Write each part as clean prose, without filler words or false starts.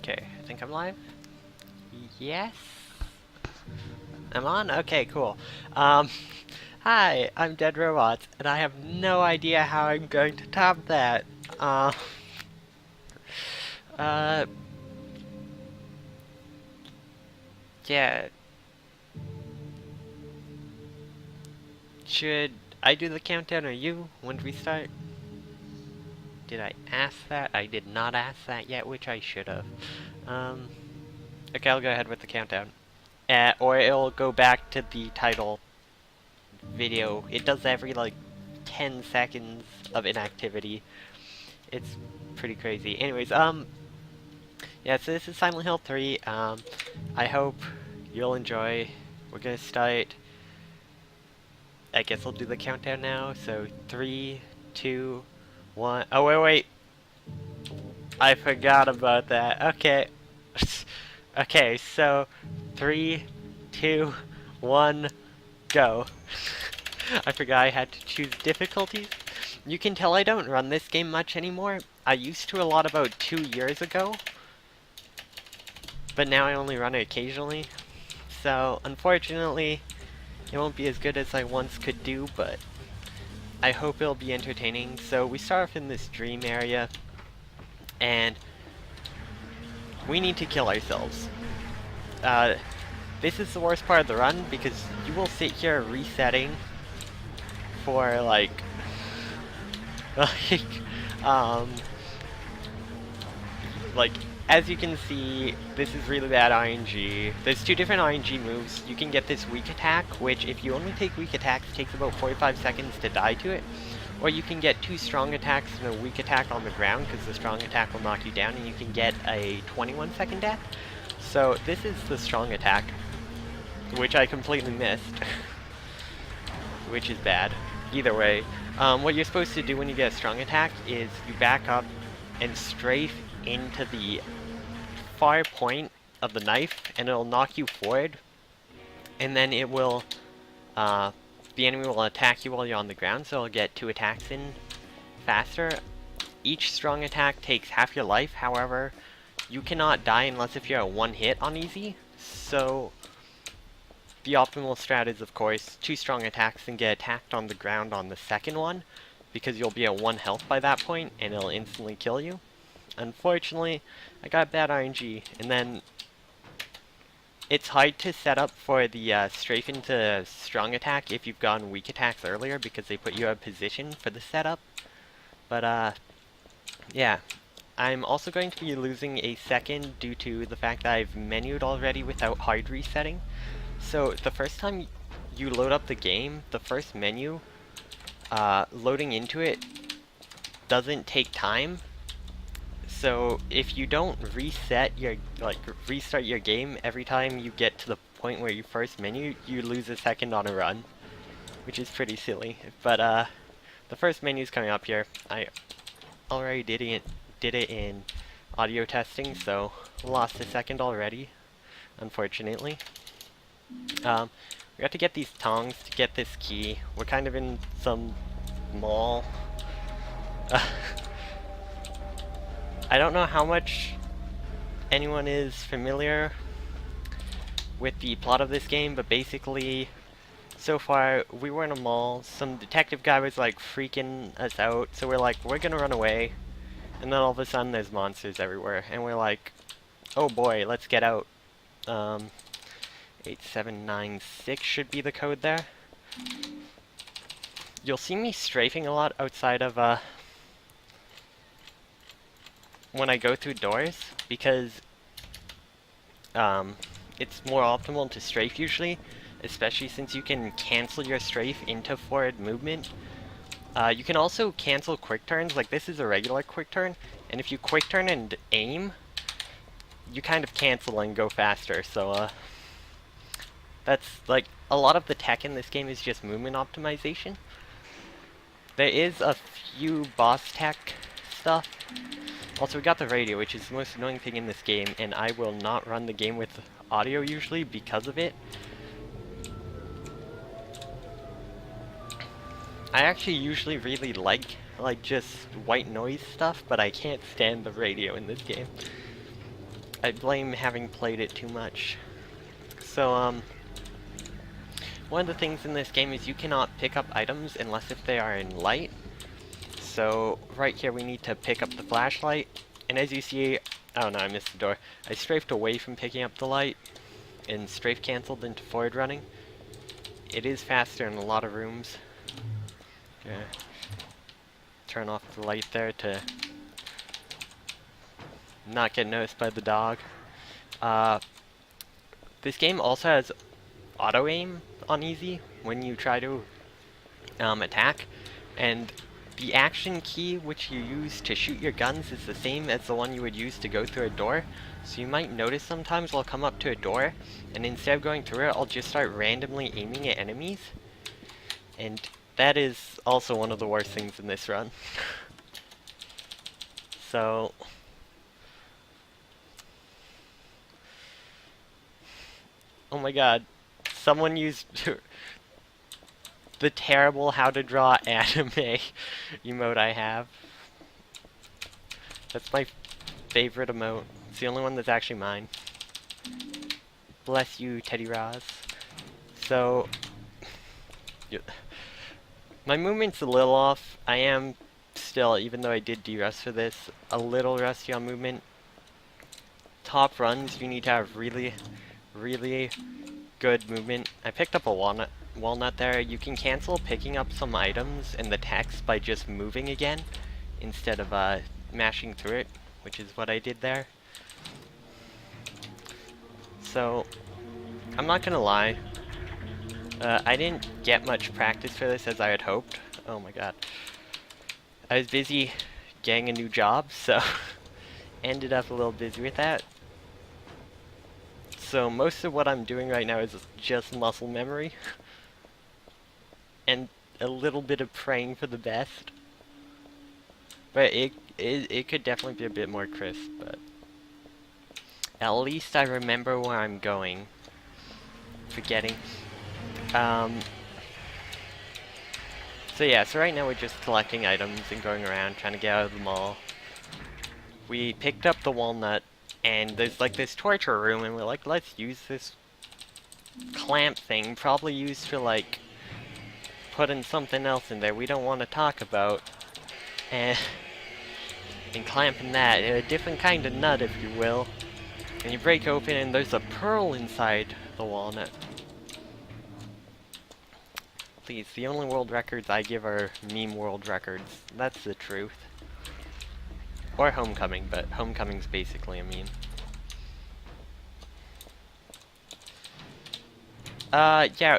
Okay, I think I'm live. Yes? I'm on? Okay, cool. Um, Hi, I'm DeadRobots, and I have no idea how I'm going to top that. Uh, uh, yeah. Should I do the countdown or you? When do we start? Did I ask that? I did not ask that yet, which I should have. Um, okay, I'll go ahead with the countdown. Or it'll go back to the title video. It does every, like, 10 seconds of inactivity. It's pretty crazy. Anyways, yeah, so this is Silent Hill 3. I hope you'll enjoy. We're gonna start. I guess I'll do the countdown now. So 3, 2, 1. Oh wait. I forgot about that. Okay. Okay, so 3, 2, 1, go. I forgot I had to choose difficulties. You can tell I don't run this game much anymore. I used to a lot about 2 years ago, but now I only run it occasionally. So, unfortunately, it won't be as good as I once could do, but I hope it'll be entertaining. So, we start off in this dream area, and we need to kill ourselves. This is the worst part of the run, because you will sit here resetting for, like, like, as you can see, this is really bad RNG. There's 2 different RNG moves. You can get this weak attack, which if you only take weak attacks, takes about 45 seconds to die to it. Or you can get 2 strong attacks and a weak attack on the ground, because the strong attack will knock you down, and you can get a 21-second death. So this is the strong attack, which I completely missed, which is bad. Either way, what you're supposed to do when you get a strong attack is you back up and strafe into the far point of the knife, and it'll knock you forward, and then it will, the enemy will attack you while you're on the ground, so it'll get 2 attacks in faster. Each strong attack takes half your life, however, you cannot die unless if you're at 1 hit on easy, so the optimal strat is, of course, 2 strong attacks and get attacked on the ground on the second one, because you'll be at 1 health by that point, and it'll instantly kill you. Unfortunately, I got bad RNG, and then it's hard to set up for the strafe into strong attack if you've gotten weak attacks earlier, because they put you out of position for the setup. But, yeah. I'm also going to be losing a second due to the fact that I've menued already without hard resetting. So, the first time you load up the game, the first menu, loading into it doesn't take time. So if you don't reset your, restart your game every time you get to the point where you first menu, you lose a second on a run, which is pretty silly. But the first menu's coming up here. I already did it in audio testing, so lost a second already, unfortunately. We have to get these tongs to get this key. We're kind of in some mall. I don't know how much anyone is familiar with the plot of this game, but basically, so far, we were in a mall, some detective guy was like freaking us out, so we're like, we're gonna run away, and then all of a sudden there's monsters everywhere, and we're like, oh boy, let's get out. 8796 should be the code there. You'll see me strafing a lot outside of, when I go through doors, because it's more optimal to strafe usually, especially since you can cancel your strafe into forward movement. You can also cancel quick turns, like this is a regular quick turn, and if you quick turn and aim, you kind of cancel and go faster, so that's, like, a lot of the tech in this game is just movement optimization. There is a few boss tech stuff. Also, we got the radio, which is the most annoying thing in this game, and I will not run the game with audio usually because of it. I actually usually really like just white noise stuff, but I can't stand the radio in this game. I blame having played it too much. So, one of the things in this game is you cannot pick up items unless if they are in light. So, right here we need to pick up the flashlight, and as you see, oh no, I missed the door. I strafed away from picking up the light, and strafe canceled into forward running. It is faster in a lot of rooms. Okay. Turn off the light there to not get noticed by the dog. This game also has auto-aim on easy when you try to attack, and the action key which you use to shoot your guns is the same as the one you would use to go through a door. So you might notice sometimes I'll come up to a door, and instead of going through it, I'll just start randomly aiming at enemies. And that is also one of the worst things in this run. So... oh my god. Someone used the terrible how to draw anime emote I have. That's my favorite emote. It's the only one that's actually mine. Bless you, Teddy Roz. So, my movement's a little off. I am still, even though I did de-rust for this, a little rusty on movement. Top runs, you need to have really, really good movement. I picked up a walnut there. You can cancel picking up some items in the text by just moving again instead of mashing through it, which is what I did there. So, I'm not gonna lie, I didn't get much practice for this as I had hoped. Oh my god. I was busy getting a new job, so ended up a little busy with that. So most of what I'm doing right now is just muscle memory. And a little bit of praying for the best. But it could definitely be a bit more crisp, but at least I remember where I'm going. Forgetting. So yeah, so right now we're just collecting items and going around trying to get out of the mall. We picked up the walnut, and there's like this torture room, and we're like, let's use this clamp thing, probably used for like putting something else in there we don't want to talk about, and clamping that, a different kind of nut, if you will. And you break open, and there's a pearl inside the walnut. Please, the only world records I give are meme world records. That's the truth. Or Homecoming, but Homecoming's basically a meme. Yeah,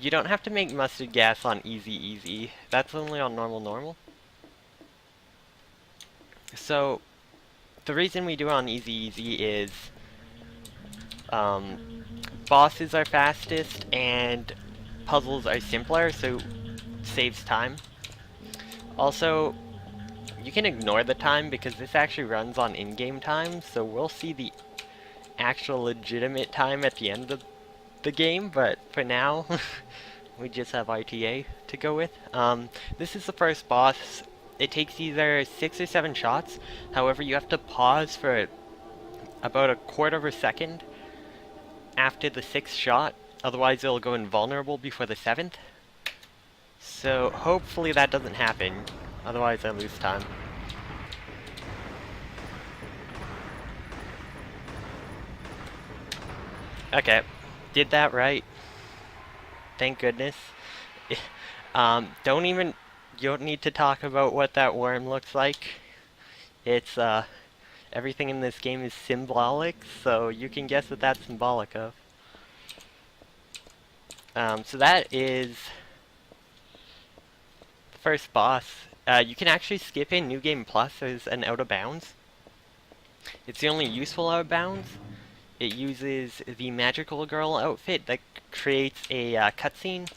you don't have to make mustard gas on easy. That's only on normal. So, the reason we do it on easy is, bosses are fastest, and puzzles are simpler, so it saves time. Also, you can ignore the time because this actually runs on in-game time, so we'll see the actual legitimate time at the end of the game, but for now, we just have RTA to go with. This is the first boss. It takes either 6 or 7 shots, however you have to pause for about a quarter of a second after the 6th shot. Otherwise, it'll go invulnerable before the 7th. So, hopefully that doesn't happen. Otherwise, I lose time. Okay. Did that right. Thank goodness. You don't need to talk about what that worm looks like. It's, everything in this game is symbolic, so you can guess what that's symbolic of. So that is the first boss. You can actually skip in New Game Plus as an out of bounds. It's the only useful out of bounds. It uses the magical girl outfit that creates a cutscene,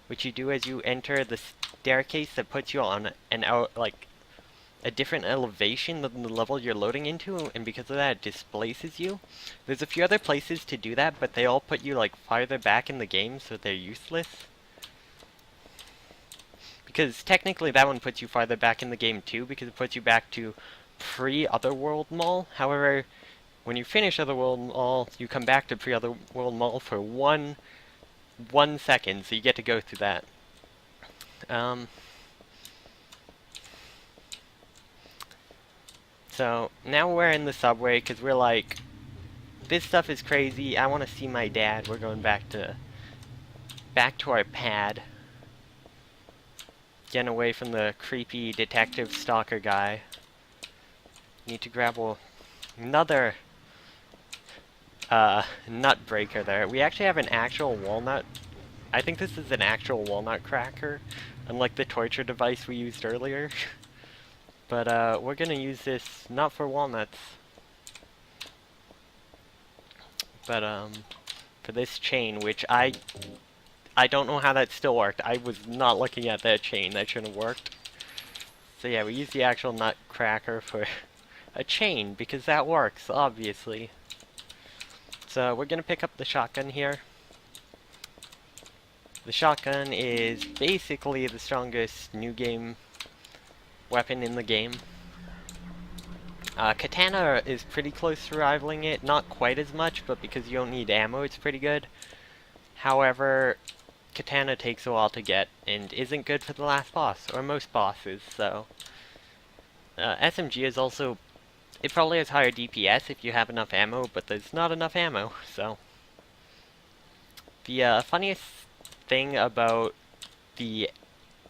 which you do as you enter the staircase that puts you on a different elevation than the level you're loading into, and because of that it displaces you. There's a few other places to do that, but they all put you like farther back in the game, so they're useless. Because technically that one puts you farther back in the game too, because it puts you back to pre-Otherworld Mall. However, When you finish Otherworld Mall, you come back to Pre-Otherworld Mall for one second, so you get to go through that. So now we're in the subway because we're like, this stuff is crazy. I want to see my dad. We're going back to our pad, getting away from the creepy detective stalker guy. Need to grab another nut breaker there. We actually have an actual walnut. I think this is an actual walnut cracker, unlike the torture device we used earlier. But we're gonna use this not for walnuts, but for this chain, which I don't know how that still worked. I was not looking at that chain. That shouldn't have worked. So yeah, we use the actual nut cracker for a chain because that works, obviously. So we're gonna pick up the shotgun here. The shotgun is basically the strongest new game weapon in the game. Katana is pretty close to rivaling it, not quite as much, but because you don't need ammo, it's pretty good. However, Katana takes a while to get, and isn't good for the last boss, or most bosses, so... SMG is also... It probably has higher DPS if you have enough ammo, but there's not enough ammo, so... The funniest thing about the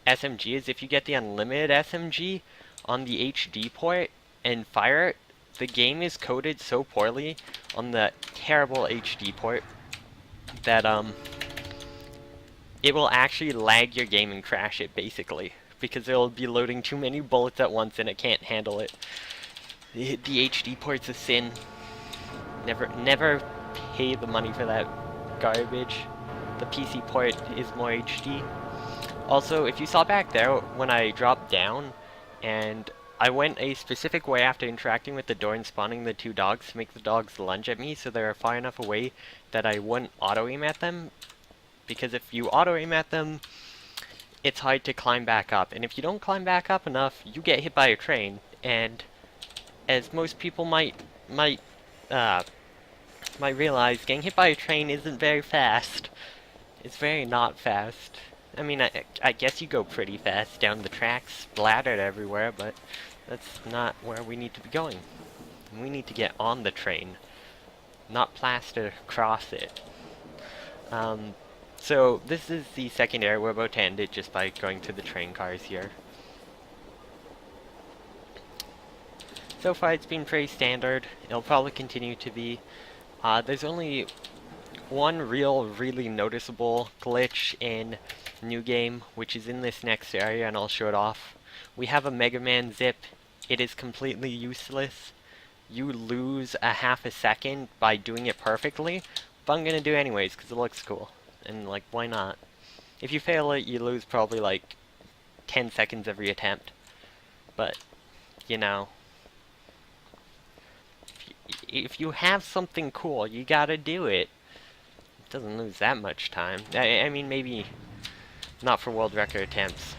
SMG is if you get the unlimited SMG on the HD port and fire it, the game is coded so poorly on the terrible HD port that it will actually lag your game and crash it, basically, because it'll be loading too many bullets at once and it can't handle it. The HD port's a sin. Never pay the money for that garbage. The PC port is more HD. Also, if you saw back there when I dropped down and I went a specific way after interacting with the door and spawning the two dogs to make the dogs lunge at me so they were far enough away that I wouldn't auto-aim at them. Because if you auto-aim at them, it's hard to climb back up. And if you don't climb back up enough, you get hit by a train. And as most people might realize, getting hit by a train isn't very fast. It's very not fast. I mean, I guess you go pretty fast down the tracks, splattered everywhere, but that's not where we need to be going. We need to get on the train, not plaster across it. So this is the second area we're about to end it just by going to the train cars here. So far it's been pretty standard. It'll probably continue to be. There's only one really noticeable glitch in New Game, which is in this next area, and I'll show it off. We have a Mega Man zip. It is completely useless. You lose a half a second by doing it perfectly, but I'm gonna do it anyways because it looks cool. And like, why not? If you fail it, you lose probably like 10 seconds every attempt. But, you know, if you have something cool, you gotta do it. It doesn't lose that much time. I mean, maybe not for world record attempts.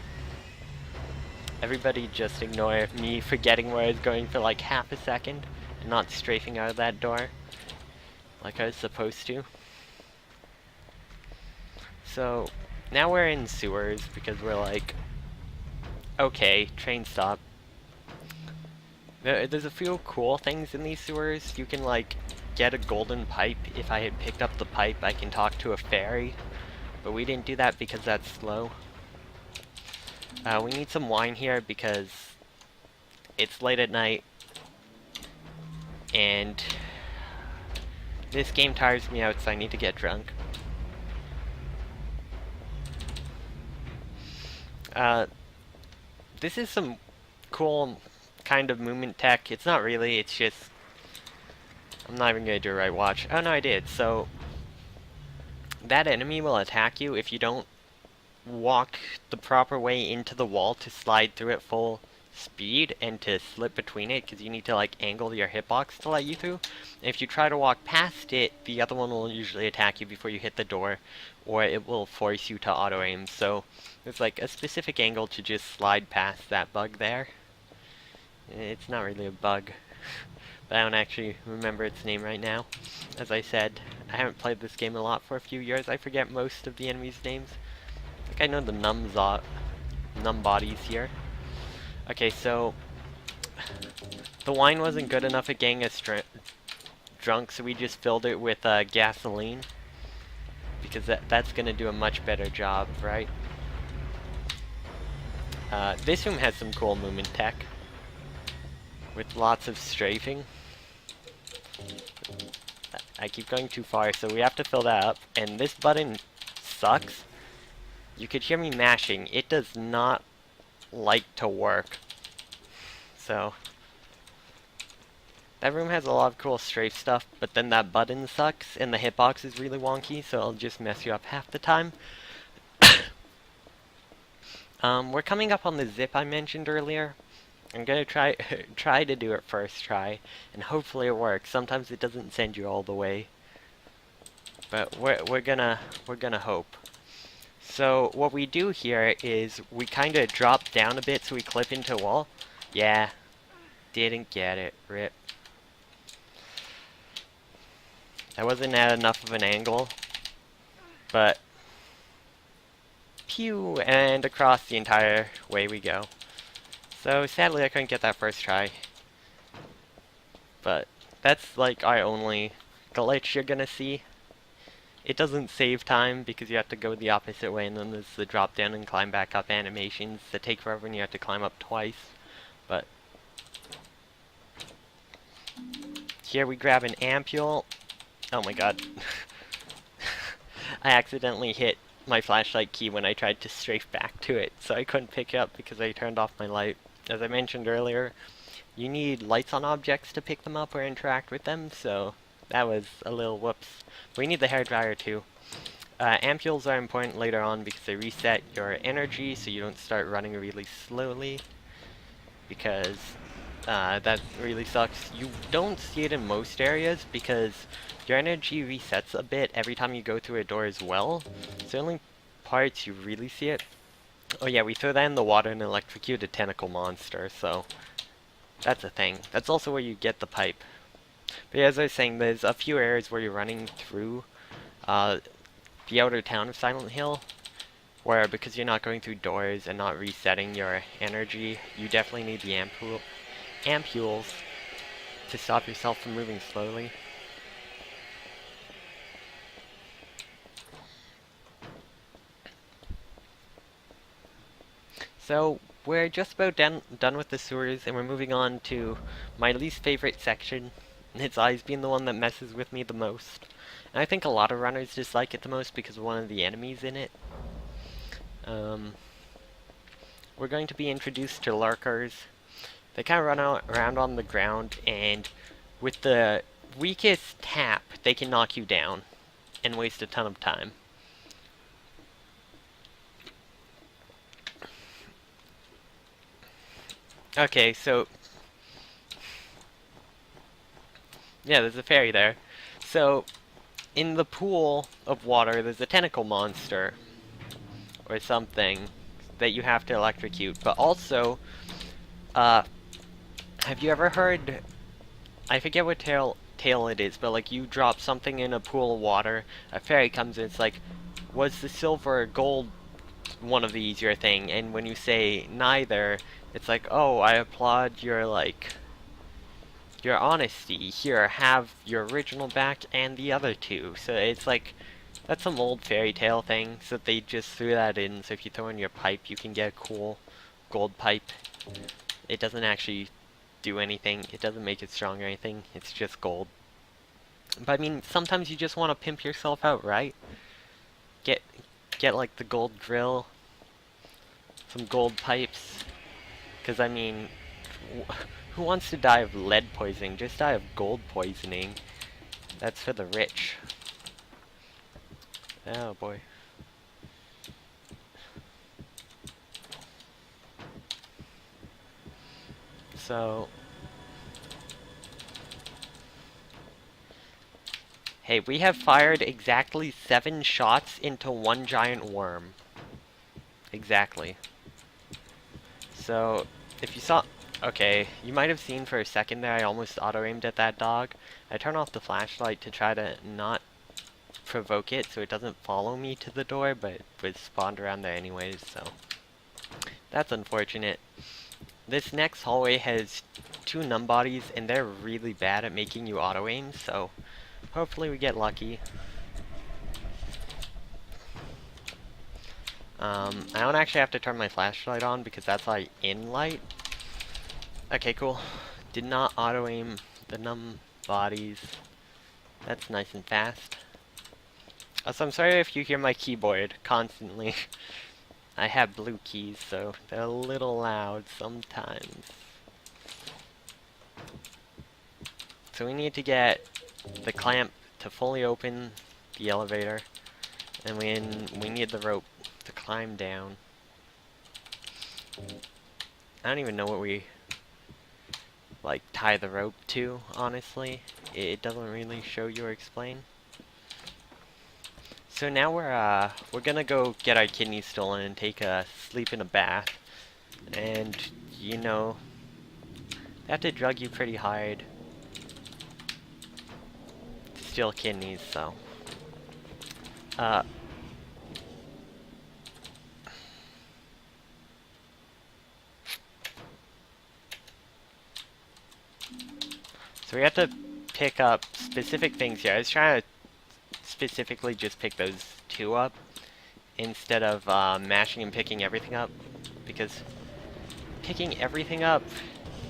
Everybody just ignore me forgetting where I was going for like half a second and not strafing out of that door like I was supposed to. So now we're in sewers because we're like, okay, train stop. There's a few cool things in these sewers. You can like get a golden pipe. If I had picked up the pipe, I can talk to a fairy. But we didn't do that because that's slow. We need some wine here because it's late at night. And this game tires me out, so I need to get drunk. This is some cool kind of movement tech. It's not really, it's just... I'm not even gonna do a right watch. Oh no, I did. So that enemy will attack you if you don't walk the proper way into the wall to slide through at full speed and to slip between it, because you need to like angle your hitbox to let you through. And if you try to walk past it, the other one will usually attack you before you hit the door, or it will force you to auto aim. So there's like a specific angle to just slide past that bug there. It's not really a bug, But I don't actually remember its name right now. As I said, I haven't played this game a lot for a few years. I forget most of the enemies' names. I think I know the numb bodies here. Okay, so the wine wasn't good enough at getting us drunk, so we just filled it with gasoline. Because that's gonna do a much better job, right? This room has some cool movement tech. With lots of strafing. I keep going too far, so we have to fill that up. And this button sucks. You could hear me mashing. It does not like to work. So that room has a lot of cool strafe stuff, but then that button sucks, and the hitbox is really wonky, so it'll just mess you up half the time. We're coming up on the zip I mentioned earlier. I'm gonna try to do it first try, and hopefully it works. Sometimes it doesn't send you all the way, but we're gonna hope. So what we do here is we kind of drop down a bit so we clip into a wall. Yeah, didn't get it. Rip. That wasn't at enough of an angle, but pew, and across the entire way we go. So sadly I couldn't get that first try, but that's like our only glitch you're gonna see. It doesn't save time because you have to go the opposite way, and then there's the drop down and climb back up animations that take forever and you have to climb up twice. But here we grab an ampule. Oh my god. I accidentally hit my flashlight key when I tried to strafe back to it, so I couldn't pick it up because I turned off my light. As I mentioned earlier, you need lights on objects to pick them up or interact with them, so that was a little whoops. We need the hairdryer too. Ampules are important later on because they reset your energy so you don't start running really slowly, because that really sucks. You don't see it in most areas because your energy resets a bit every time you go through a door as well. It's the only parts you really see it. Oh yeah, we throw that in the water and electrocute a tentacle monster, so that's a thing. That's also where you get the pipe. But yeah, as I was saying, there's a few areas where you're running through the outer town of Silent Hill, where because you're not going through doors and not resetting your energy, you definitely need the ampules to stop yourself from moving slowly. So we're just about done with the sewers, and we're moving on to my least favorite section, and its eyes being the one that messes with me the most. And I think a lot of runners dislike it the most because of one of the enemies in it. We're going to be introduced to lurkers. They kind of run around on the ground, and with the weakest tap, they can knock you down and waste a ton of time. Okay, so yeah, there's a fairy there. So in the pool of water, there's a tentacle monster or something that you have to electrocute. But also, have you ever heard? I forget what tale it is, but like you drop something in a pool of water, a fairy comes in. It's like, was the silver or gold one of these your thing? And when you say neither, it's like, oh, I applaud your your honesty. Here, have your original back and the other two. So it's like, that's some old fairy tale thing, so they just threw that in, so if you throw in your pipe, you can get a cool gold pipe. It doesn't actually do anything, it doesn't make it strong or anything, it's just gold. But I mean, sometimes you just want to pimp yourself out, right? Get like the gold grill, some gold pipes, because I mean, who wants to die of lead poisoning? Just die of gold poisoning. That's for the rich. Oh boy. So, hey, we have fired exactly 7 shots into one giant worm. Exactly. So, if you saw... Okay, you might have seen for a second there I almost auto-aimed at that dog. I turn off the flashlight to try to not provoke it so it doesn't follow me to the door, but it was spawned around there anyways, so that's unfortunate. This next hallway has two numb bodies, and they're really bad at making you auto-aim, so hopefully we get lucky. I don't actually have to turn my flashlight on because that's like in light. Okay, cool. Did not auto-aim the numb bodies. That's nice and fast. Also, I'm sorry if you hear my keyboard constantly. I have blue keys, so they're a little loud sometimes. So we need to get the clamp to fully open the elevator, and we need the rope to climb down. I don't even know what we like tie the rope to, honestly. It doesn't really show you or explain. So now we're gonna go get our kidneys stolen and take a sleep in a bath. And you know, they have to drug you pretty hard to steal kidneys, so so we have to pick up specific things here. I was trying to specifically just pick those two up instead of mashing and picking everything up, because picking everything up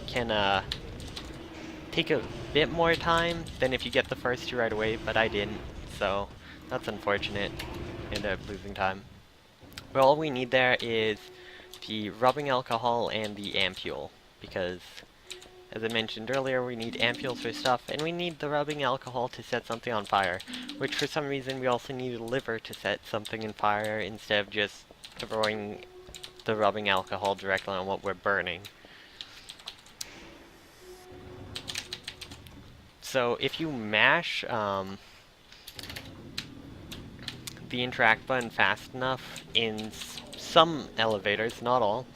can take a bit more time than if you get the first two right away, but I didn't, so that's unfortunate. Ended up losing time. But all we need there is the rubbing alcohol and the ampule, because as I mentioned earlier, we need ampules for stuff, and we need the rubbing alcohol to set something on fire, which for some reason we also need a liver to set something on fire instead of just throwing the rubbing alcohol directly on what we're burning. So if you mash the interact button fast enough in some elevators, not all,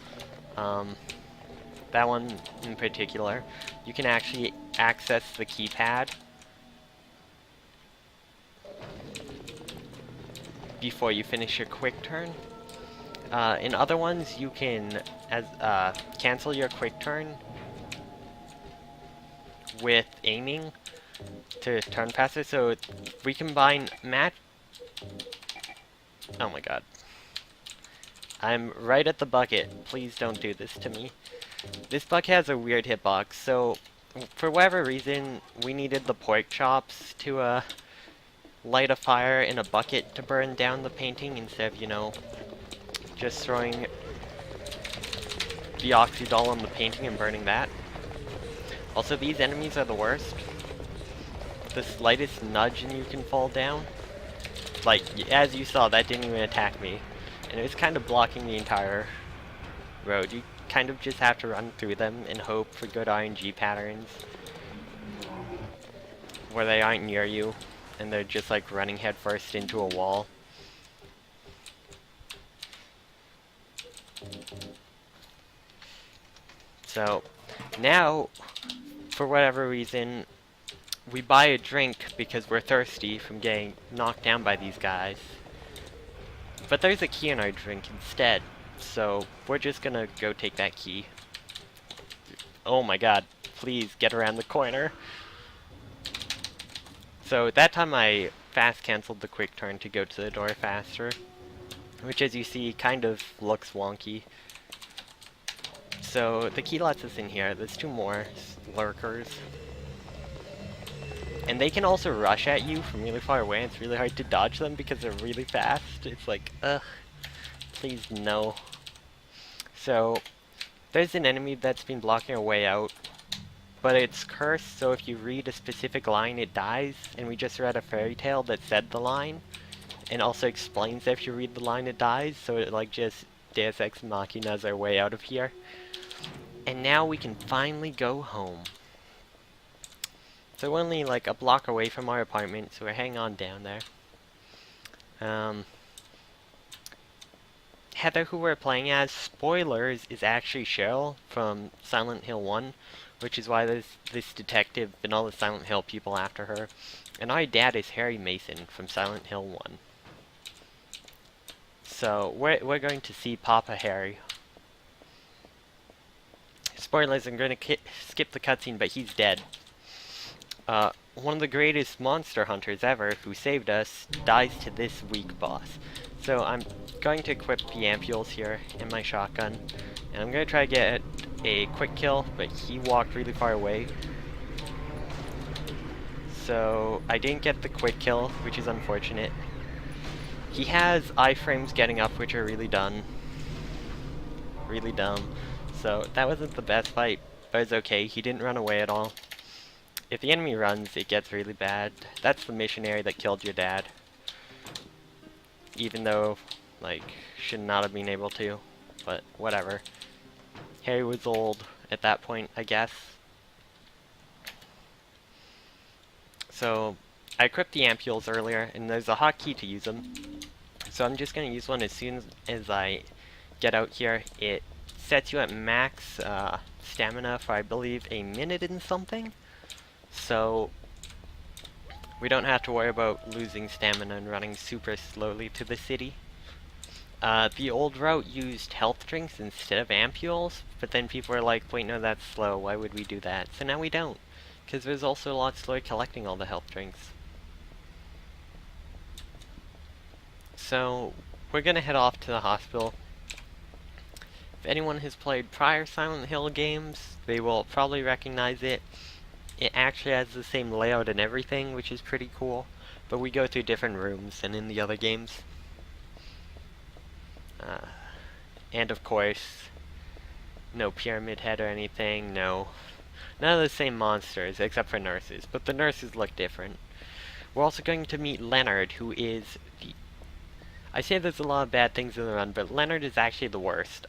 that one in particular, you can actually access the keypad before you finish your quick turn. In other ones, you can cancel your quick turn with aiming to turn faster. So we combine match. Oh my god. I'm right at the bucket. Please don't do this to me. This bucket has a weird hitbox, so for whatever reason, we needed the pork chops to light a fire in a bucket to burn down the painting instead of, you know, just throwing the oxydol on the painting and burning that. Also, these enemies are the worst. The slightest nudge and you can fall down. Like, as you saw, that didn't even attack me. And it was kind of blocking the entire road. You kind of just have to run through them and hope for good RNG patterns where they aren't near you and they're just like running headfirst into a wall. So now, for whatever reason, we buy a drink because we're thirsty from getting knocked down by these guys. But there's a key in our drink instead, so we're just gonna go take that key. Oh my god, please get around the corner. So that time I fast canceled the quick turn to go to the door faster, which as you see kind of looks wonky. So the key lets us in here. There's two more lurkers. And they can also rush at you from really far away. It's really hard to dodge them because they're really fast. It's like, ugh, please no. So, there's an enemy that's been blocking our way out, but it's cursed, so if you read a specific line, it dies, and we just read a fairy tale that said the line, and also explains that if you read the line, it dies, so it like just Deus Ex Machinas our way out of here. And now we can finally go home. So we're only like a block away from our apartment, so we're hanging on down there. Heather, who we're playing as, spoilers, is actually Cheryl from Silent Hill 1, which is why there's this detective and all the Silent Hill people after her. And our dad is Harry Mason from Silent Hill 1. So, we're going to see Papa Harry. Spoilers, I'm going to skip the cutscene, but he's dead. One of the greatest monster hunters ever, who saved us, dies to this weak boss. So I'm going to equip the ampules here in my shotgun, and I'm going to try to get a quick kill, but he walked really far away. So I didn't get the quick kill, which is unfortunate. He has iframes getting up, which are really dumb. Really dumb. So that wasn't the best fight, but it's okay. He didn't run away at all. If the enemy runs, it gets really bad. That's the missionary that killed your dad. Even though, like, should not have been able to. But whatever. Harry was old at that point, I guess. So, I equipped the ampules earlier, and there's a hotkey to use them. So I'm just going to use one as soon as I get out here. It sets you at max stamina for, I believe, a minute and something. So we don't have to worry about losing stamina and running super slowly to the city. The old route used health drinks instead of ampules, but then people were like, wait, no, that's slow, why would we do that? So now we don't, because there's also a lot slower collecting all the health drinks. So we're gonna head off to the hospital. If anyone has played prior Silent Hill games, they will probably recognize it. It actually has the same layout and everything, which is pretty cool, but we go through different rooms than in the other games. And of course, no pyramid head or anything, no. None of the same monsters, except for nurses, but the nurses look different. We're also going to meet Leonard, who is the... I say there's a lot of bad things in the run, but Leonard is actually the worst.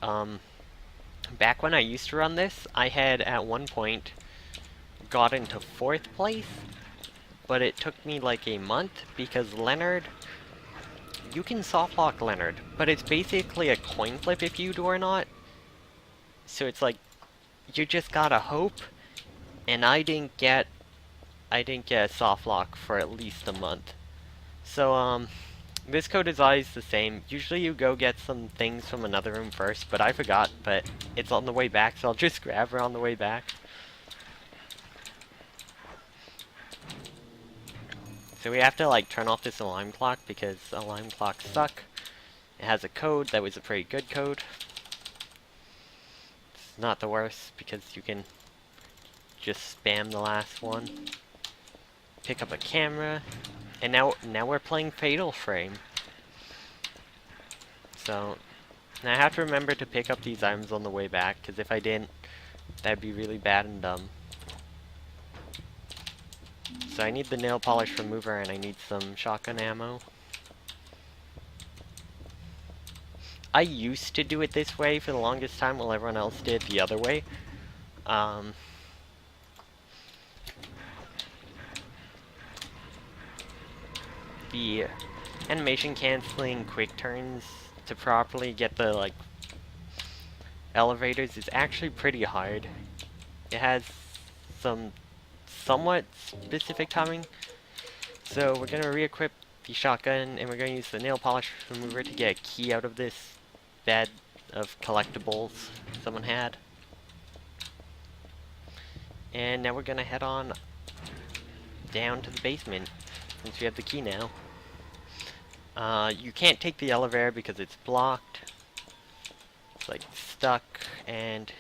Back when I used to run this, I had at one point got into 4th place, but it took me like a month because Leonard, you can softlock Leonard, but it's basically a coin flip if you do or not. So it's like you just gotta hope, and I didn't get a softlock for at least a month. So this code is always the same. Usually you go get some things from another room first, but I forgot, but it's on the way back, so I'll just grab her on the way back. So we have to like turn off this alarm clock because alarm clocks suck. It has a code that was a pretty good code. It's not the worst because you can just spam the last one. Pick up a camera, and now we're playing Fatal Frame. So now I have to remember to pick up these items on the way back because if I didn't, that'd be really bad and dumb. So I need the nail polish remover and I need some shotgun ammo. I used to do it this way for the longest time while everyone else did the other way. The animation canceling quick turns to properly get the like elevators is actually pretty hard. It has some somewhat specific timing. So we're gonna re-equip the shotgun and we're gonna use the nail polish remover to get a key out of this bed of collectibles someone had. And now we're gonna head on down to the basement since we have the key now. You can't take the elevator because it's blocked. It's like stuck, and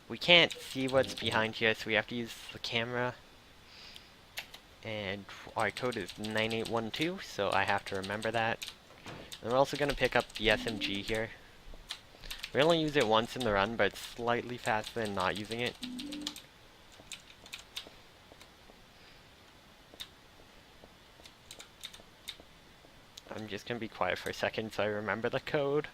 we can't see what's behind here, so we have to use the camera. And our code is 9812, so I have to remember that. And we're also going to pick up the SMG here. We only use it once in the run, but it's slightly faster than not using it. I'm just going to be quiet for a second so I remember the code.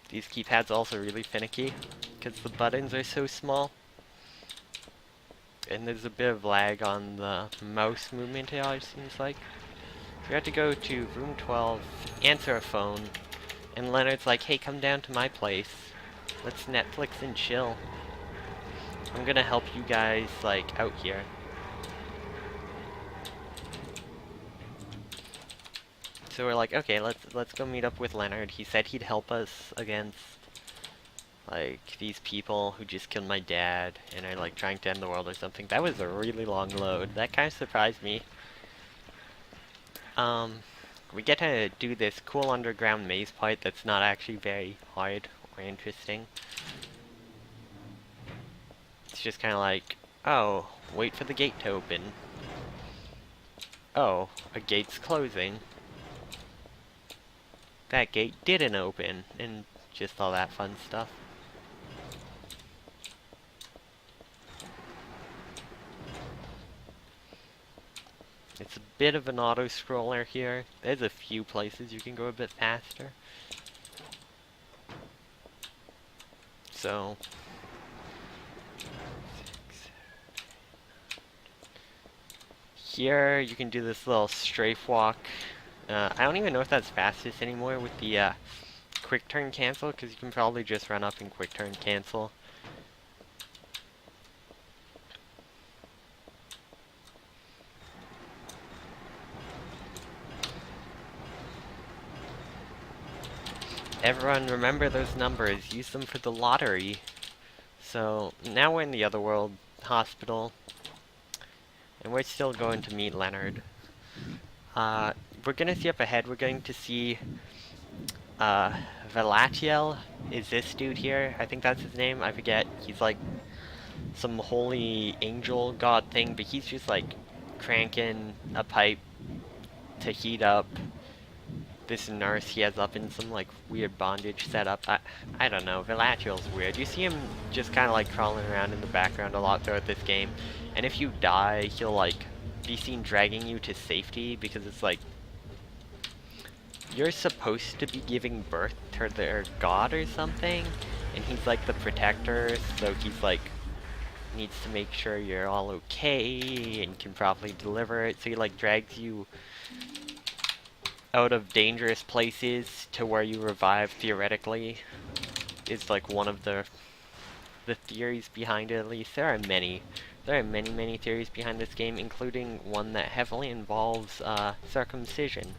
These keypads are also really finicky because the buttons are so small. and there's a bit of lag on the mouse movement, it always seems like. We have to go to room 12, answer a phone, and Leonard's like, hey, come down to my place. Let's Netflix and chill. I'm gonna help you guys, like, out here. So we're like, okay, let's go meet up with Leonard. He said he'd help us against, like, these people who just killed my dad and are, like, trying to end the world or something. That was a really long load. That kind of surprised me. We get to do this cool underground maze part that's not actually very hard or interesting. It's just kind of like, oh, wait for the gate to open. Oh, a gate's closing. That gate didn't open, and just all that fun stuff. It's a bit of an auto-scroller here. There's a few places you can go a bit faster. So... here, you can do this little strafe walk. I don't even know if that's fastest anymore with the quick turn cancel, because you can probably just run up and quick turn cancel. Everyone, remember those numbers. Use them for the lottery. So, now we're in the other world hospital. And we're still going to meet Leonard. We're gonna see up ahead, we're going to see, Velatiel is this dude here. I think that's his name, I forget. He's like some holy angel god thing, but he's just like cranking a pipe to heat up this nurse he has up in some like weird bondage setup. I don't know, Velatiel's weird. You see him just kind of like crawling around in the background a lot throughout this game. And if you die, he'll, like, be seen dragging you to safety, because it's like... you're supposed to be giving birth to their god or something, and he's, like, the protector, so he's, like, needs to make sure you're all okay, and can properly deliver it, so he, like, drags you out of dangerous places to where you revive, theoretically, is, like, one of the theories behind it, at least. There are many theories behind this game, including one that heavily involves circumcision.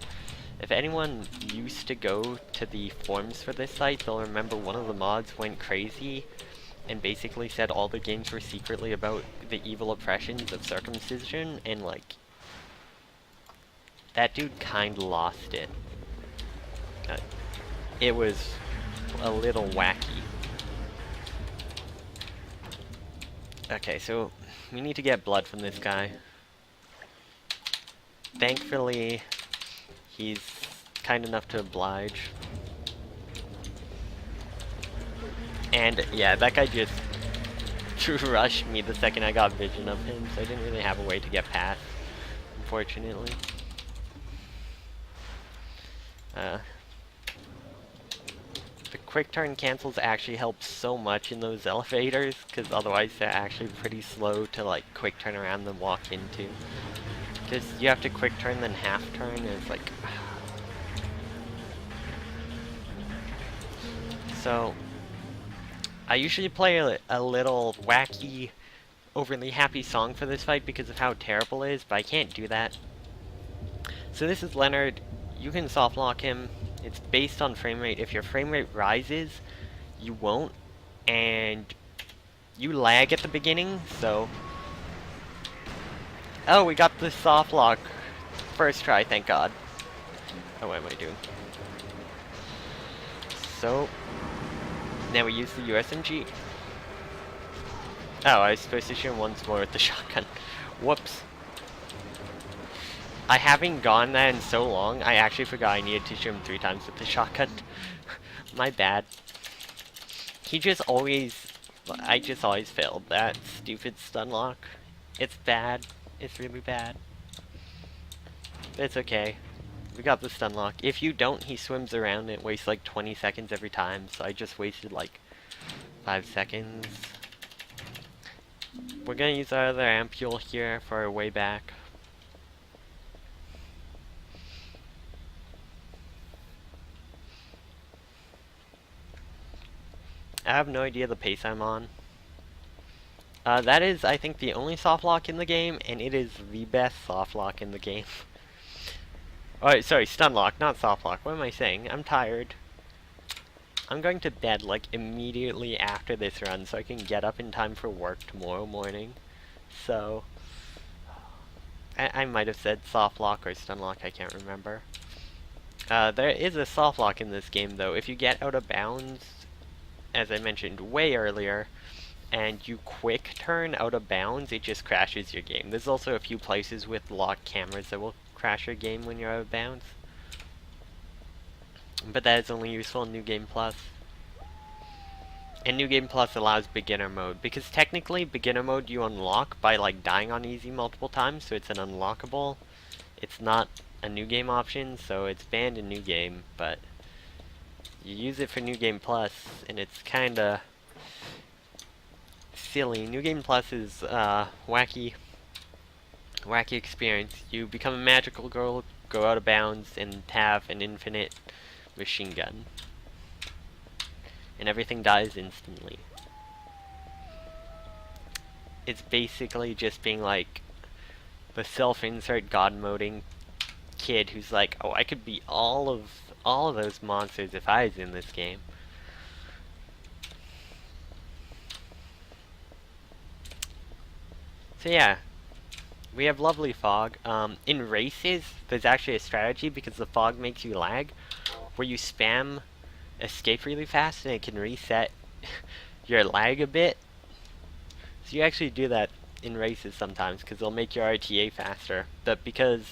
If anyone used to go to the forums for this site, they'll remember one of the mods went crazy and basically said all the games were secretly about the evil oppressions of circumcision, and like, that dude kinda lost it. It was a little wacky. Okay, so we need to get blood from this guy. Thankfully, he's kind enough to oblige. And yeah, that guy just rushed me the second I got vision of him, so I didn't really have a way to get past, unfortunately. The quick turn cancels actually help so much in those elevators, because otherwise they're actually pretty slow to like quick turn around and walk into. Because you have to quick turn then half turn, and it's like... So, I usually play a little wacky, overly happy song for this fight because of how terrible it is, but I can't do that. So this is Leonard. You can soft lock him. It's based on frame rate. If your frame rate rises, you won't, and you lag at the beginning, so... Oh, we got the soft lock. First try, thank God. Oh, what am I doing? So... now we use the USMG. Oh, I was supposed to shoot him once more with the shotgun. Whoops. I haven't gone that in so long, I actually forgot I needed to shoot him 3 times with the shotgun. My bad. He just always... I just always failed that stupid stun lock. It's bad. It's really bad. It's okay. We got the stun lock. If you don't, he swims around and it wastes like 20 seconds every time, so I just wasted like 5 seconds. We're gonna use our other ampule here for our way back. I have no idea the pace I'm on. That is, I think, the only soft lock in the game, and it is the best soft lock in the game. Oh, sorry, stun lock, not soft lock. What am I saying? I'm tired. I'm going to bed, like, immediately after this run so I can get up in time for work tomorrow morning. So, I might have said soft lock or stun lock, I can't remember. There is a soft lock in this game, though. If you get out of bounds, as I mentioned way earlier, and you quick turn out of bounds, it just crashes your game. There's also a few places with locked cameras that will crash your game when you're out of bounds. But that is only useful in New Game Plus. And New Game Plus allows beginner mode, because technically beginner mode you unlock by like dying on easy multiple times, so it's an unlockable. It's not a New Game option, so it's banned in New Game, but you use it for New Game Plus, and it's kinda silly. New Game Plus is wacky experience. You become a magical girl, go out of bounds, and have an infinite machine gun. And everything dies instantly. It's basically just being like the self-insert god moding kid who's like, oh, I could beat all of those monsters if I was in this game. So yeah, we have lovely fog. In races, there's actually a strategy because the fog makes you lag, where you spam escape really fast and it can reset your lag a bit. So you actually do that in races sometimes because they'll make your RTA faster. But because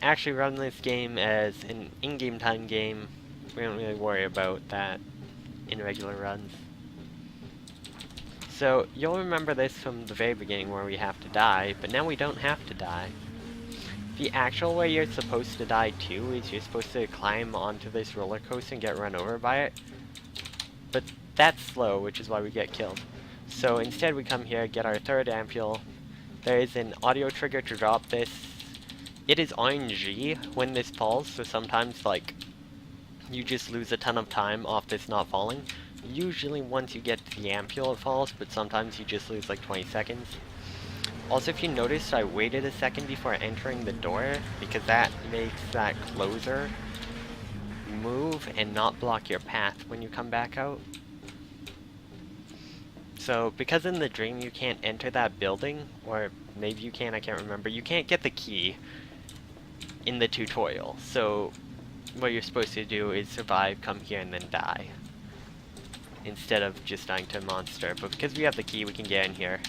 actually run this game as an in-game time game, we don't really worry about that in regular runs. So you'll remember this from the very beginning where we have to die, but now we don't have to die. The actual way you're supposed to die too is you're supposed to climb onto this roller coaster and get run over by it. But that's slow, which is why we get killed. So instead we come here, get our third ampule. There is an audio trigger to drop this. It is RNG when this falls, so sometimes like you just lose a ton of time off this not falling. Usually once you get to the ampule it falls, but sometimes you just lose like 20 seconds. Also, if you notice, I waited a second before entering the door, because that makes that closer move and not block your path when you come back out. So, because in the dream you can't enter that building, or maybe you can, I can't remember, you can't get the key in the tutorial. So, what you're supposed to do is survive, come here, and then die, instead of just dying to a monster. But because we have the key, we can get in here.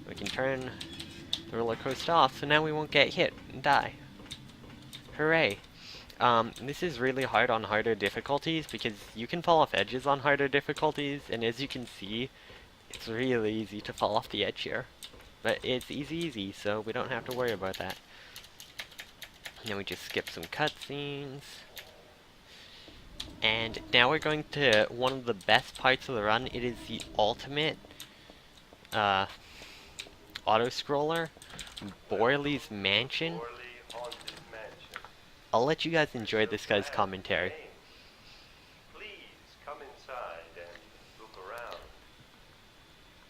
We can turn the roller coaster off, so now we won't get hit and die. Hooray! This is really hard on harder difficulties, because you can fall off edges on harder difficulties, and as you can see, it's really easy to fall off the edge here. But it's easy, so we don't have to worry about that. And then we just skip some cutscenes. And now we're going to one of the best parts of the run. It is the ultimate auto-scroller, Borley's Mansion. I'll let you guys enjoy this guy's commentary. Please come inside and look around.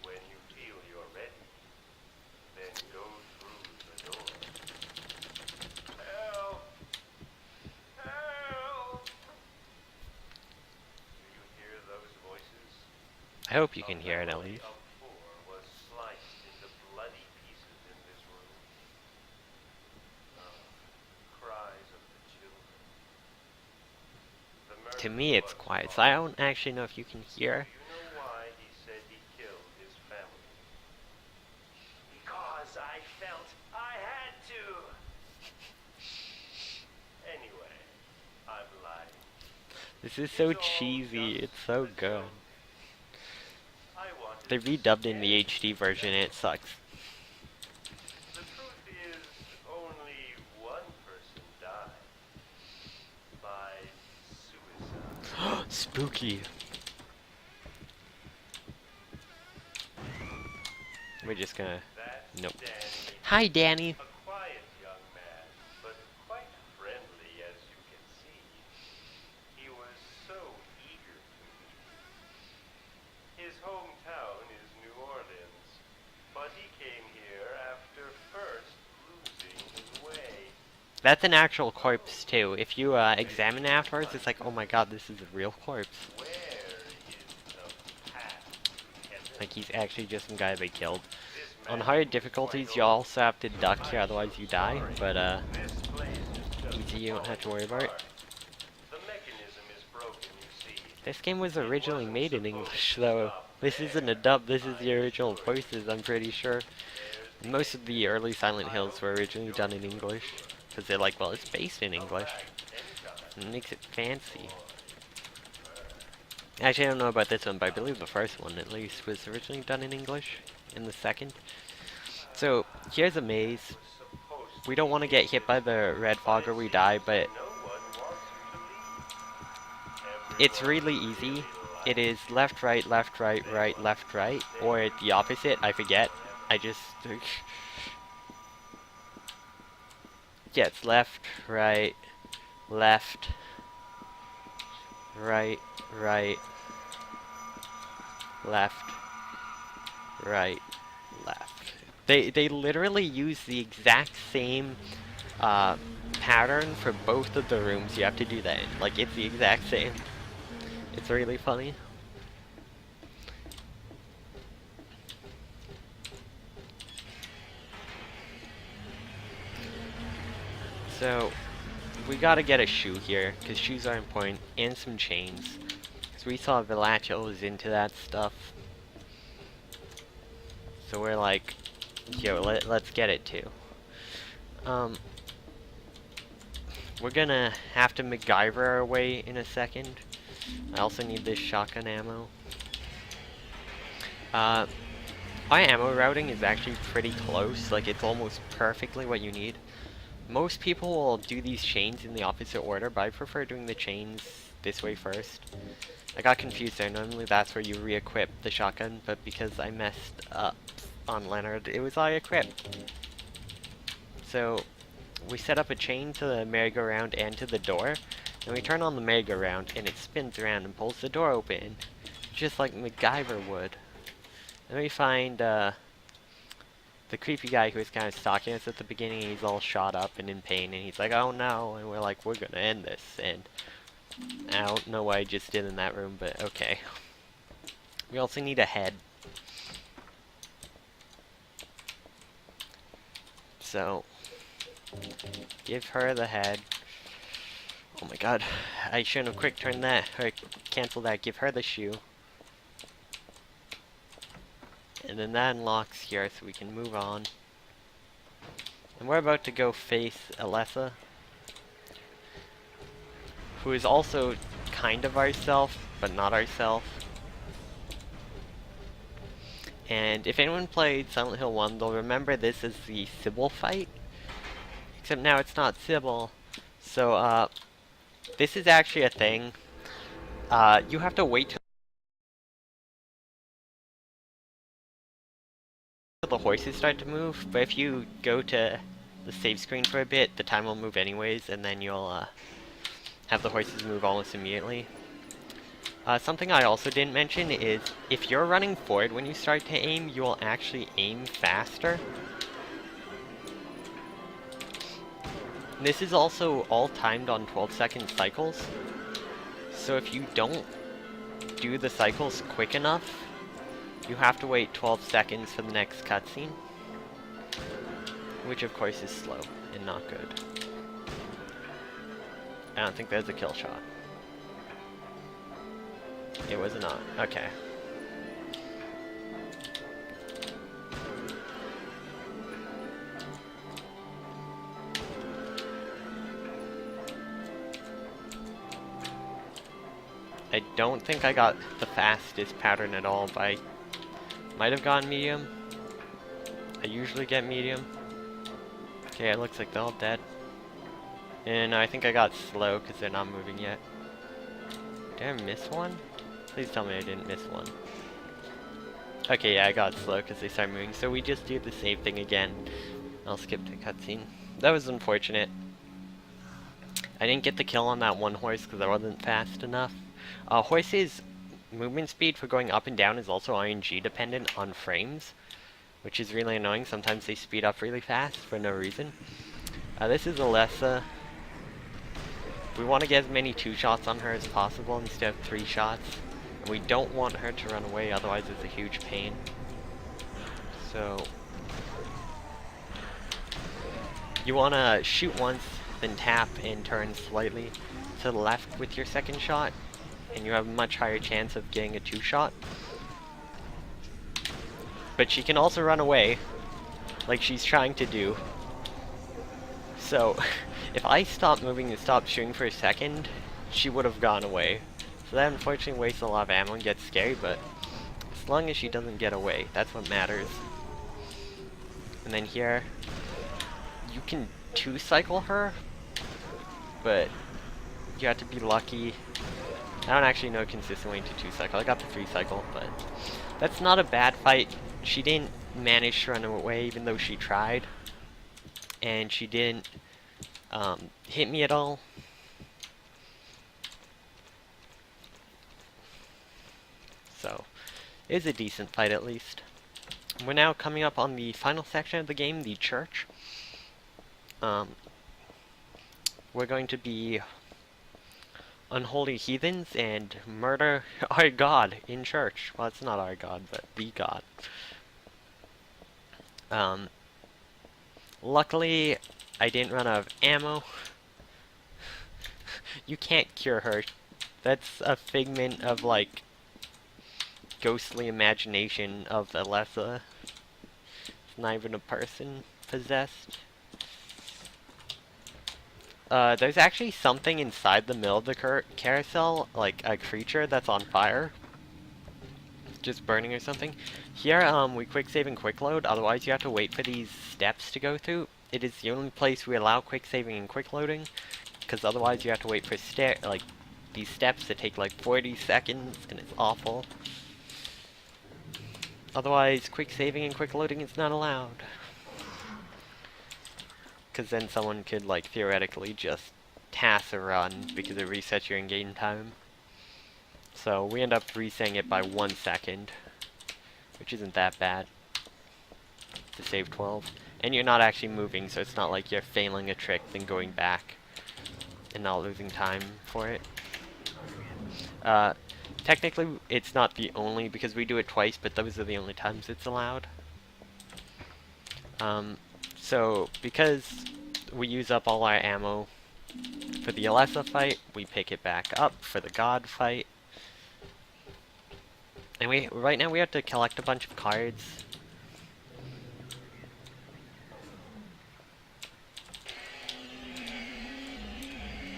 When you feel you're ready, then go through the door. Help! Help! Do you hear those voices? I hope you can hear it at least. Was sliced into bloody pieces in this room. Cries of the children. To me it's quiet, so I don't actually know if you can hear. Do you know why he said he killed his family? Because I felt I had to. Anyway, I'm lying. This is so cheesy, it's so good. They redubbed in the HD version and it sucks. The truth is, only one person died. By suicide. Spooky. We're just gonna... That's Nope. Danny. Hi, Danny! A quiet young man, but quite friendly as you can see. He was so eager to meet you. His hometown is New Orleans, but he came here after first losing his way. That's an actual corpse, too. If you examine it afterwards, it's like, oh my god, this is a real corpse. Where is the path to heaven? Like, he's actually just some guy they killed. This On man higher is difficulties, quite you old. also have to duck here, otherwise you die. But, This place is just easy, you don't have to worry falling about it. apart. The mechanism is broken, you see. This game was It originally wasn't made in supposed English, to though. stop This isn't there. a dub, this is the I original assure you. voices, I'm pretty sure. There's Most of the early Silent I Hills hope were you originally done in enjoy your English. tour. Because they're like, well, it's based in Come English. back anytime. And it makes it fancy. Actually, I don't know about this one, but I believe the first one, at least, was originally done in English. In the second. So, here's a maze. Supposed We don't want to get hit by the red fog or we die, but no one wants you to leave. it's Everyone really easy. really It is left, right, left, right, right, left, right, or the opposite, I forget. I just... yeah, it's left, right, left, right, right, left, right, left. They literally use the exact same pattern for both of the rooms you have to do that in. Like, it's the exact same. It's really funny. So, we gotta get a shoe here, because shoes are important, and some chains. Because we saw Villacho was into that stuff. So we're like, yo, let's get it too. We're gonna have to MacGyver our way in a second. I also need this shotgun ammo. Our ammo routing is actually pretty close, like it's almost perfectly what you need. Most people will do these chains in the opposite order, but I prefer doing the chains this way first. I got confused there, normally that's where you re-equip the shotgun, but because I messed up on Leonard, it was all equipped. So, we set up a chain to the merry-go-round and to the door, and we turn on the merry-go-round, and it spins around and pulls the door open, just like MacGyver would. Then we find, the creepy guy who was kind of stalking us at the beginning. He's all shot up and in pain, and he's like, oh no, and we're like, we're gonna end this, and I don't know what I just did in that room, but okay. We also need a head. So, give her the head. Oh my god, I shouldn't have quick turned that, or cancel that, give her the shoe. And then that unlocks here so we can move on. And we're about to go face Alessa, who is also kind of ourself, but not ourself. And if anyone played Silent Hill 1, they'll remember this as the Sybil fight. Except now it's not Sybil. So, this is actually a thing. You have to wait till the horses start to move, but if you go to the save screen for a bit, the time will move anyways, and then you'll have the horses move almost immediately. Something I also didn't mention is, if you're running forward when you start to aim, you will actually aim faster. This is also all timed on 12-second cycles, so if you don't do the cycles quick enough, you have to wait 12 seconds for the next cutscene, which of course is slow and not good. I don't think there's a kill shot. It was not. Okay. I don't think I got the fastest pattern at all, but I might have gotten medium. I usually get medium. Okay, it looks like they're all dead. And I think I got slow because they're not moving yet. Did I miss one? Please tell me I didn't miss one. Okay, yeah, I got slow because they started moving, so we just do the same thing again. I'll skip the cutscene. That was unfortunate. I didn't get the kill on that one horse because I wasn't fast enough. Horses' movement speed for going up and down is also ING dependent on frames, which is really annoying. Sometimes they speed up really fast for no reason. This is Alessa. We want to get as many 2-shots on her as possible instead of 3 shots. And we don't want her to run away, otherwise it's a huge pain. So you want to shoot once, then tap and turn slightly to the left with your second shot, and you have a much higher chance of getting a 2-shot. But she can also run away, like she's trying to do. So, if I stopped moving and stopped shooting for a second, she would have gone away. So that unfortunately wastes a lot of ammo and gets scary, but as long as she doesn't get away, that's what matters. And then here, you can 2-cycle her, but you have to be lucky. I don't actually know a consistent way to 2-cycle. I got the 3-cycle, but that's not a bad fight. She didn't manage to run away even though she tried. And she didn't hit me at all. So, it's a decent fight at least. We're now coming up on the final section of the game, the church. We're going to be unholy heathens and murder our god in church. Well, it's not our god, but the god. Luckily, I didn't run out of ammo. You can't cure her. That's a figment of, like, ghostly imagination of Alessa. It's not even a person possessed. There's actually something inside the middle of the carousel, like a creature that's on fire. Just burning or something. Here, we quick save and quick load, otherwise you have to wait for these steps to go through. It is the only place we allow quick saving and quick loading, because otherwise you have to wait for these steps that take like 40 seconds, and it's awful. Otherwise, quick saving and quick loading is not allowed. Because then someone could, like, theoretically just task a run because it resets your in-game time. So we end up resetting it by 1 second, which isn't that bad, to save 12. And you're not actually moving, so it's not like you're failing a trick then going back and not losing time for it. Technically, it's not the only, because we do it twice, but those are the only times it's allowed. So, because we use up all our ammo for the Alessa fight, we pick it back up for the God fight. And right now we have to collect a bunch of cards.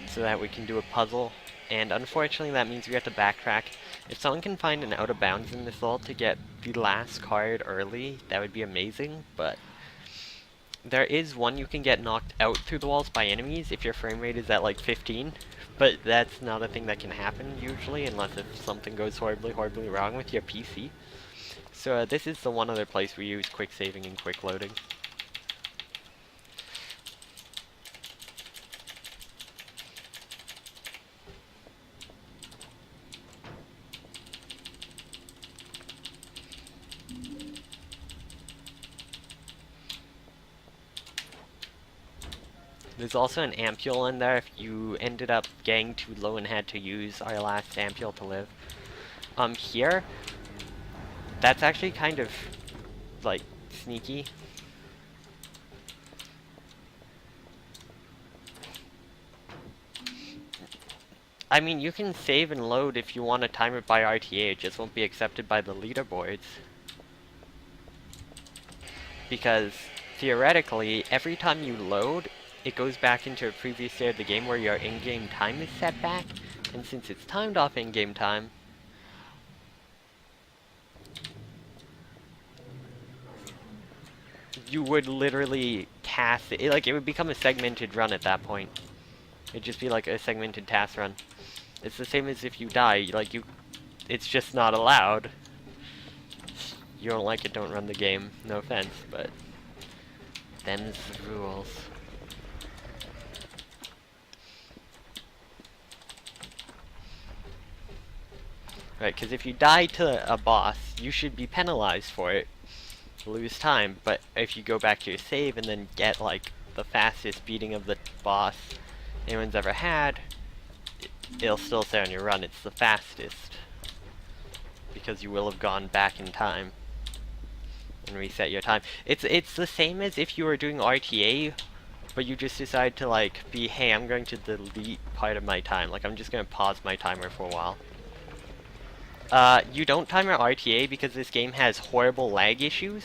So that we can do a puzzle. And unfortunately that means we have to backtrack. If someone can find an out of bounds in this level to get the last card early, that would be amazing, but there is one you can get knocked out through the walls by enemies if your frame rate is at like 15, but that's not a thing that can happen usually unless if something goes horribly wrong with your PC. So this is the one other place we use quick saving and quick loading. There's also an ampule in there if you ended up getting too low and had to use our last ampule to live. Here, that's actually kind of, like, sneaky. I mean, you can save and load if you want to time it by RTA, it just won't be accepted by the leaderboards. Because, theoretically, every time you load, it goes back into a previous state of the game where your in-game time is set back, and since it's timed off in-game time, you would literally task it, like, it would become a segmented run at that point. It'd just be like a segmented task run. It's the same as if you die, like, it's just not allowed. you don't like it, don't run the game. No offense, but them's the rules. Right, because if you die to a boss, you should be penalized for it. Lose time, but if you go back to your save and then get, like, the fastest beating of the boss anyone's ever had, it'll still say on your run it's the fastest. Because you will have gone back in time and reset your time. It's the same as if you were doing RTA, but you just decide to, like, be, hey, I'm going to delete part of my time. Like, I'm just going to pause my timer for a while. You don't time your RTA because this game has horrible lag issues.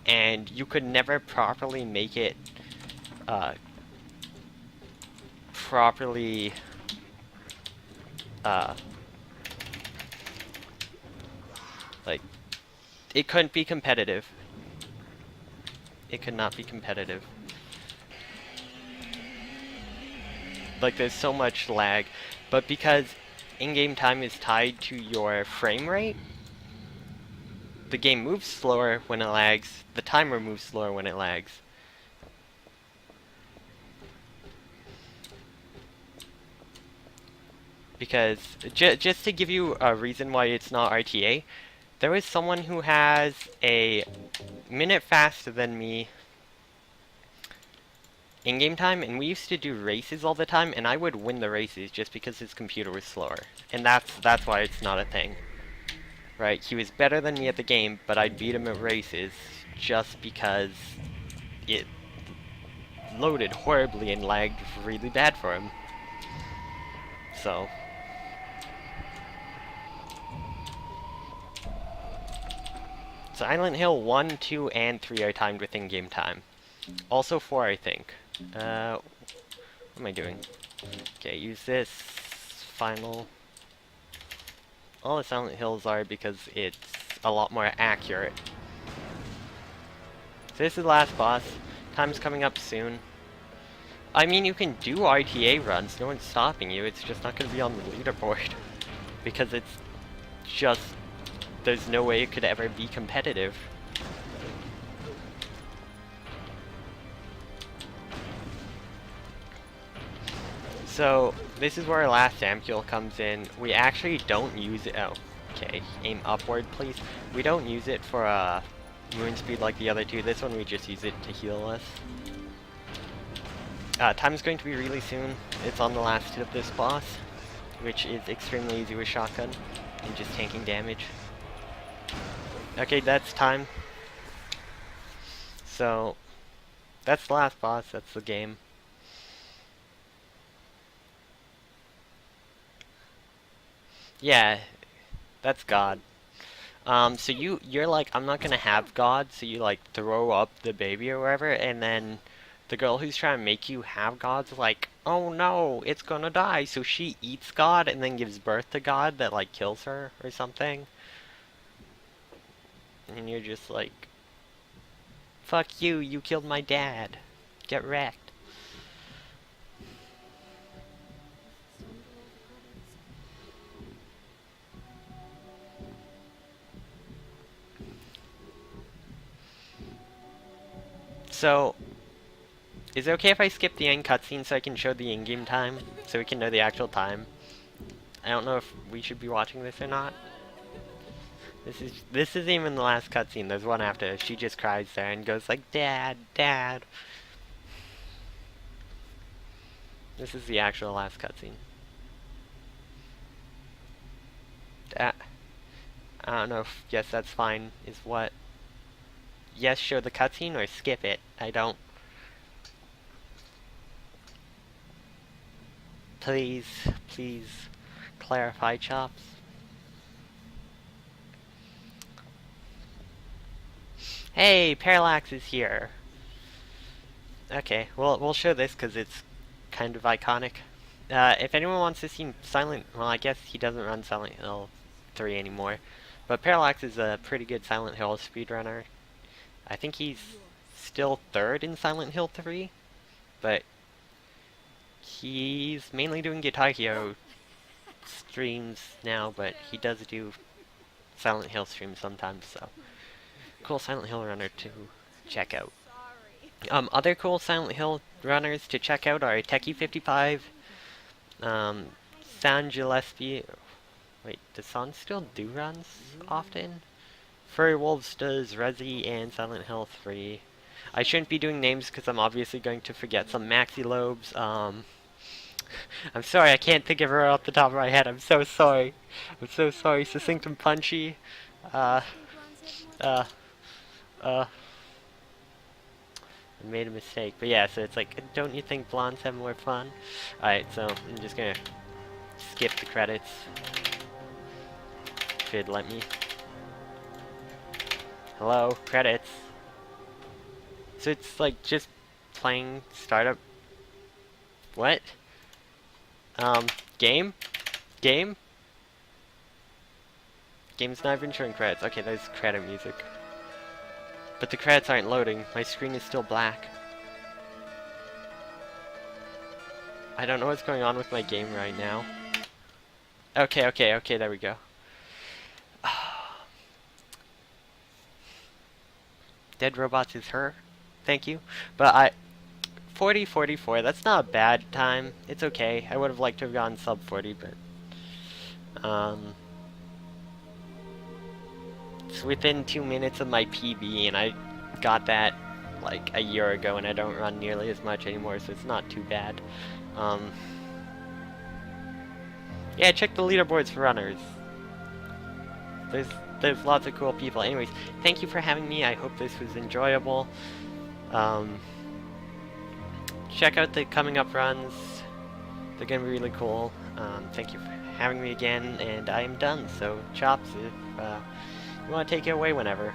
And you could never properly make it, properly, like, it couldn't be competitive. It could not be competitive. Like, there's so much lag. But because in-game time is tied to your frame rate, the game moves slower when it lags, the timer moves slower when it lags. Because, just to give you a reason why it's not RTA, there was someone who has a minute faster than me in-game time, and we used to do races all the time, and I would win the races just because his computer was slower. And that's why it's not a thing. Right, he was better than me at the game, but I'd beat him at races just because it loaded horribly and lagged really bad for him. So Silent Hill 1, 2, and 3 are timed with in-game time. Also 4, I think. What am I doing? Okay, use this. Final. All the Silent Hills are because it's a lot more accurate. So this is the last boss. Time's coming up soon. I mean, you can do RTA runs, no one's stopping you, it's just not going to be on the leaderboard. Because it's just, there's no way it could ever be competitive. So, this is where our last ampule comes in. We actually don't use it, oh, okay, aim upward please. We don't use it for movement speed like the other two, this one we just use it to heal us. Time's going to be really soon. It's on the last hit of this boss, which is extremely easy with shotgun and just tanking damage. Okay, that's time. So, that's the last boss, that's the game. Yeah, that's God. So you're like, I'm not gonna have God, so you like throw up the baby or whatever, and then the girl who's trying to make you have God's like, oh no, it's gonna die, so she eats God and then gives birth to God that like kills her or something. And you're just like, fuck you, you killed my dad. Get wrecked. So, is it okay if I skip the end cutscene so I can show the in-game time? So we can know the actual time? I don't know if we should be watching this or not. This isn't even the last cutscene, there's one after. She just cries there and goes like, Dad, Dad. This is the actual last cutscene. I don't know if yes, that's fine, is what? Yes, show the cutscene or skip it. I don't. Please, please clarify, Chops. Hey, Parallax is here. Okay, well, we'll show this because it's kind of iconic. If anyone wants to see Silent, well, I guess he doesn't run Silent Hill 3 anymore, but Parallax is a pretty good Silent Hill speedrunner. I think he's still 3rd in Silent Hill 3, but he's mainly doing Guitar Hero streams now, but he does do Silent Hill streams sometimes, so cool Silent Hill runner to check out. Other cool Silent Hill runners to check out are Techie55, San Gillespie. Wait, does San still do runs often? Furry Wolves does Resi and Silent Hill 3. I shouldn't be doing names because I'm obviously going to forget some Maxi Lobes. I'm sorry, I can't think of her off the top of my head. I'm so sorry. I'm so sorry. Succinct and Punchy. I made a mistake. But yeah, so it's like, don't you think blondes have more fun? Alright, so I'm just gonna skip the credits. If it'd let me. Hello, credits. So it's like just playing startup. What? Game? Game? Game's not even showing credits. Okay, there's credit music. But the credits aren't loading. My screen is still black. I don't know what's going on with my game right now. Okay, there we go. DeadRobots is her. Thank you. But 40-44, that's not a bad time. It's okay. I would have liked to have gone sub 40, but it's within 2 minutes of my PB, and I got that like a year ago, and I don't run nearly as much anymore, so it's not too bad. Yeah, check the leaderboards for runners. There's lots of cool people. Anyways, thank you for having me. I hope this was enjoyable. Check out the coming up runs. They're gonna be really cool. Thank you for having me again, and I am done. So, Chops, if you want to take it away whenever.